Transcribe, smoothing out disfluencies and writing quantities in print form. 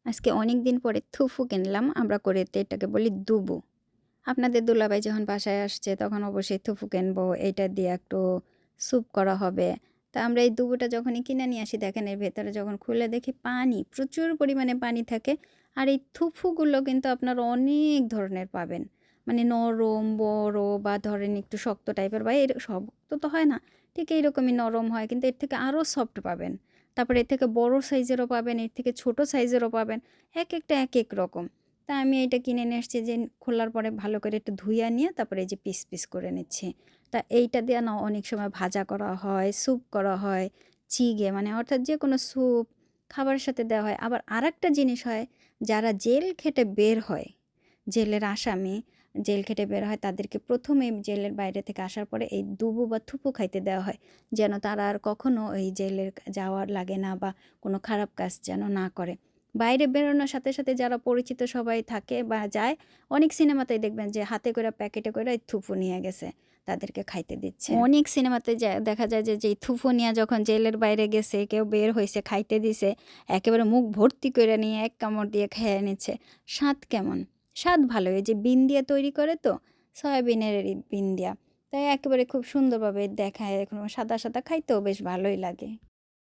আজকে অনেক দিন পরে থুফু কিনলাম। আমরা কোরিয়াতে এটাকে বলি দুবু। আপনাদের দুলাভাই যখন বাসায় আসছে তখন অবশ্যই থুফু কিনবো। এইটা দিয়ে একটু স্যুপ করা হবে। তা আমরা এই দুবুটা যখনই কিনে নিয়ে আসি দেখেন এর ভেতরে যখন খুলে দেখি পানি, প্রচুর পরিমাণে পানি থাকে। আর এই থুফুগুলো কিন্তু আপনারা অনেক ধরনের পাবেন। মানে নরম, বড় বা ধরেন একটু শক্ত টাইপের বা শক্ত তো হয় না। ঠিক এইরকমই নরম হয় কিন্তু এর থেকে আরও সফট পাবেন। তারপরে এর থেকে বড় সাইজেরও পাবেন, এর থেকে ছোট সাইজেরও পাবেন। একেকটা একেক রকম। তা আমি এটা কিনে নিয়ে আসছি যে খোলার পরে ভালো করে একটু ধুইয়া নিয়ে তারপরে এই যে পিস পিস করে নিচ্ছি। তা এইটা দিয়ে না অনেক সময় ভাজা করা হয়, স্যুপ করা হয়, চিগে মানে অর্থাৎ যে কোনো স্যুপ খাবারের সাথে দেওয়া হয়। আবার আরেকটা জিনিস হয়, যারা জেল খেটে বের হয়, জেলের আসামি জেল খেটে বের হয় তাদেরকে প্রথমে জেলের বাইরে থেকে আসার পরে এই দুবু বা থুপু খাইতে দেওয়া হয়। যেন তারা আর কখনো ওই জেলের যাওয়ার লাগে না বা কোনো খারাপ কাজ যেন না করে। বাইরে বেরোনোর সাথে সাথে যারা পরিচিত সবাই থাকে বা যায়, অনেক সিনেমাতেই দেখবেন যে হাতে করে প্যাকেটে করে এই থুফু নিয়ে গেছে, তাদেরকে খাইতে দিচ্ছে। অনেক সিনেমাতে দেখা যায় যে যেই থুফু নিয়ে যখন জেলের বাইরে গেছে, কেউ বের হয়েছে, খাইতে দিছে, একেবারে মুখ ভর্তি করে নিয়ে এক কামড় দিয়ে খেয়ে নিচ্ছে। স্বাদ কেমন? স্বাদ ভালো। এই যে বিন দিয়ে তৈরি করে তো, সয়াবিনের এই বিন দিয়া। তাই একেবারে খুব সুন্দরভাবে দেখায়, এখন সাদা সাদা খাইতেও বেশ ভালোই লাগে।